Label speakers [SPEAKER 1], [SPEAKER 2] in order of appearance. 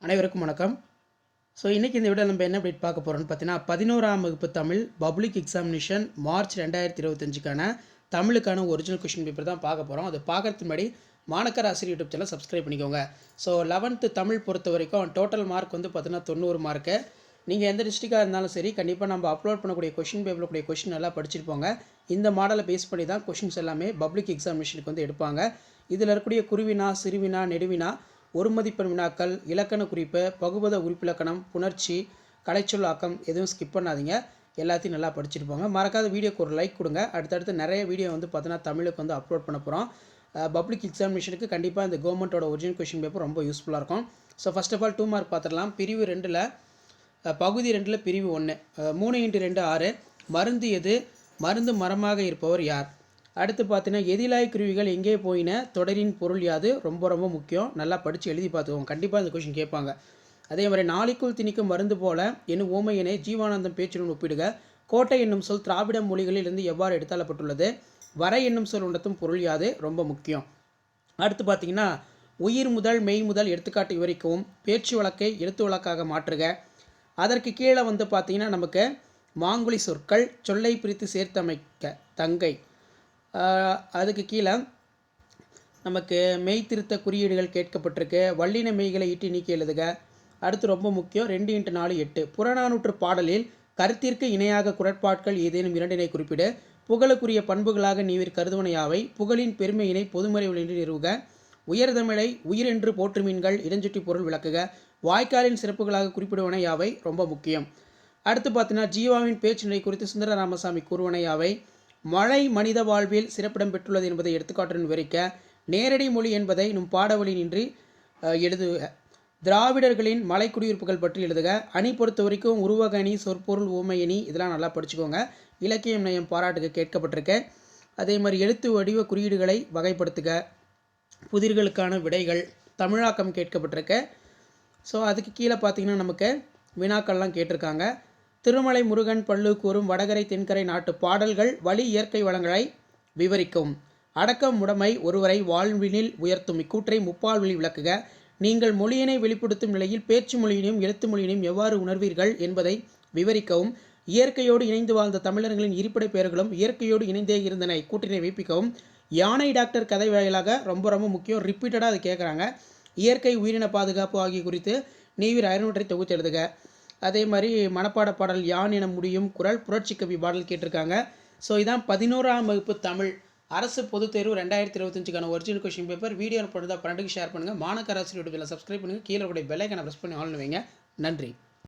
[SPEAKER 1] அனைவருக்கும் வணக்கம். இன்றைக்கி இந்த வீடியோ நம்ம என்ன அப்டேட் பார்க்க போகிறோம்னு பார்த்தீங்கன்னா 11ஆம் வகுப்பு தமிழ் பப்ளிக் எக்ஸாமினேஷன் மார்ச் 2025க்கான தமிழுக்கான ஒரிஜினல் கொஷின் பேப்பர் தான் பார்க்க போகிறோம். அது பார்க்கறதுக்கு முன்னாடி மாணக்கர் ஆசிரியர் யூடியூப் சேனல் சப்ஸ்கிரைப் பண்ணிக்கோங்க. 11th தமிழ் பொறுத்த வரைக்கும் டோட்டல் மார்க் வந்து பார்த்தீங்கன்னா 90 மார்க்கு. நீங்கள் எந்த டிஸ்ட்ரிக்டாக இருந்தாலும் சரி கண்டிப்பாக நம்ம அப்லோட் பண்ணக்கூடிய கொஷின் பேப்பரில் கூடிய கொஷின் நல்லா படிச்சிருப்போங்க. இந்த மாடலை பேஸ் பண்ணி தான் கொஷின்ஸ் எல்லாமே பப்ளிக் எக்ஸாமினேஷனுக்கு வந்து எடுப்பாங்க. இதில் இருக்கக்கூடிய குருவினா, சிறுவினா, நெடுவினா, ஒரு மதிப்பெண் வினாக்கள், இலக்கண குறிப்பு, பகுபத உறுப்பிலக்கணம், புணர்ச்சி, கலைச்சொல்லாக்கம் எதுவும் ஸ்கிப் பண்ணாதீங்க. எல்லாத்தையும் நல்லா படிச்சிருப்பாங்க. மறக்காத வீடியோக்கு ஒரு லைக் கொடுங்க. அடுத்தடுத்து நிறைய வீடியோ வந்து பார்த்தீங்கன்னா தமிழுக்கு வந்து அப்லோட் பண்ண போகிறோம். பப்ளிக் எக்ஸாமினேஷனுக்கு கண்டிப்பாக இந்த கவர்மெண்ட்டோட ஒரிஜினல் கொஷின் பேப்பர் ரொம்ப யூஸ்ஃபுல்லாக இருக்கும். ஃபர்ஸ்ட் ஆஃப் ஆல் 2 மார்க் பார்த்துடலாம். பிரிவு 2ல் பகுதி 2ல் பிரிவு 1 3x2 6 மருந்து எது, மருந்து மரமாக இருப்பவர் யார். அடுத்து பார்த்தீங்கன்னா எதிலாய் குருவிகள் எங்கே போயின, தொடரின் பொருள் யாது, ரொம்ப ரொம்ப முக்கியம். நல்லா படித்து எழுதி பார்த்துக்கோங்க. கண்டிப்பாக இந்த கொஷின் கேட்பாங்க. அதே மாதிரி நாளைக்குள் திணிக்கும் மருந்து போல என்னும் ஓமையினை ஜீவானந்தம் பேச்சுடன் ஒப்பிடுக. கோட்டை என்னும் சொல் திராவிட மொழிகளில் இருந்து எவ்வாறு எடுத்தாளப்பட்டுள்ளது. வரை என்னும் சொல் உணர்த்தும் பொருள் யாது, ரொம்ப முக்கியம். அடுத்து பார்த்தீங்கன்னா உயிர் முதல் மெய் முதல் எடுத்துக்காட்டு விவரிக்கவும். பேச்சு வழக்கை எழுத்து வழக்காக மாற்றுக. அதற்கு கீழே வந்து பார்த்தீங்கன்னா நமக்கு மாங்குழி சொற்கள், சொல்லை பிரித்து சேர்த்தமைக்க, தங்கை. அதுக்கு கீழே நமக்கு மெய் திருத்த குறியீடுகள் கேட்கப்பட்டிருக்கு. வல்லின மெய்களை ஈட்டி நீக்கி எழுதுக. அடுத்து ரொம்ப முக்கியம் 2x4 8 புறநானூற்று பாடலில் கருத்திற்கு இணையாக குரட்பாட்கள் ஏதேனும் இரண்டினை குறிப்பிடு. புகழுக்குரிய பண்புகளாக நீவிர் கருதுவனையாவை. புகழின் பெருமையினை பொதுமறை ஒளின்று நிறுவுக. உயர்தமிழை உயிரென்று போற்றுமீன்கள் இடஞ்சுட்டி பொருள் விளக்குக. வாய்க்காலின் சிறப்புகளாக குறிப்பிடுவன யாவை, ரொம்ப முக்கியம். அடுத்து பார்த்தீங்கன்னா ஜீவாவின் பேச்சு நிலை குறித்து சுந்தர ராமசாமி கூறுவன யாவை. மழை மனித வாழ்வில் சிறப்பிடம் பெற்றுள்ளது என்பதை எடுத்துக்காட்டுடன் விவரிக்க. நேரடி மொழி என்பதை நம் பாடவழி நின்று எழுதுக. திராவிடர்களின் மலை குடியிருப்புகள் பற்றி எழுதுக. அணி பொறுத்த வரைக்கும் உருவகணி, சொற்பொருள், ஊமையணி இதெல்லாம் நல்லா படிச்சுக்கோங்க. இலக்கியம் நயம் பாராட்டுக கேட்கப்பட்டிருக்க. அதே மாதிரி எழுத்து வடிவ குறியீடுகளை வகைப்படுத்துக. புதிர்களுக்கான விடைகள், தமிழாக்கம் கேட்கப்பட்டிருக்க. அதுக்கு கீழே பார்த்தீங்கன்னா நமக்கு வினாக்கள்லாம் கேட்டிருக்காங்க. திருமலை முருகன் பல்லு கூறும் வடகரை தென்கரை நாட்டு பாடல்கள் வழி இயற்கை வளங்களை விவரிக்கும். அடக்கம் உடைமை ஒருவரை வாழ்வினில் உயர்த்தும். இக்கூற்றை முப்பால்வழி விளக்குக. நீங்கள் மொழியினை வெளிப்படுத்தும் நிலையில் பேச்சு மொழியினையும் எழுத்து மொழியினையும் எவ்வாறு உணர்வீர்கள் என்பதை விவரிக்கவும். இயற்கையோடு இணைந்து வாழ்ந்த தமிழர்களின் இருப்பிட பெயர்களும் இயற்கையோடு இணைந்தே இருந்தன. இக்கூற்றினை வைப்பிக்கவும். யானை டாக்டர் கதை வாயிலாக, ரொம்ப ரொம்ப முக்கியம், ரிப்பீட்டடாக அது கேட்குறாங்க. இயற்கை உயிரின பாதுகாப்பு ஆகிய குறித்து நீவிர் 600 தொகுத்து எழுதுக. அதே மாதிரி மனப்பாட பாடல் யான் என முடியும் குரல், புரட்சி கவி பாடல் கேட்டிருக்காங்க. இதான் 11ஆம் வகுப்பு தமிழ் அரசு பொதுத் தேர்வு 2025க்கான ஒரிஜினல் கொஷின் பேப்பர். வீடியோ பண்ணுறதா ஃப்ரெண்டுக்கு ஷேர் பண்ணுங்கள். மாணக்கர் ஆசிரியர் யூடியூபில் சப்ஸ்கிரைப் பண்ணுங்கள். கீழே கூட பெல் ஐக்கானை ப்ரெஸ் பண்ணி ஆன் வைங்க. நன்றி.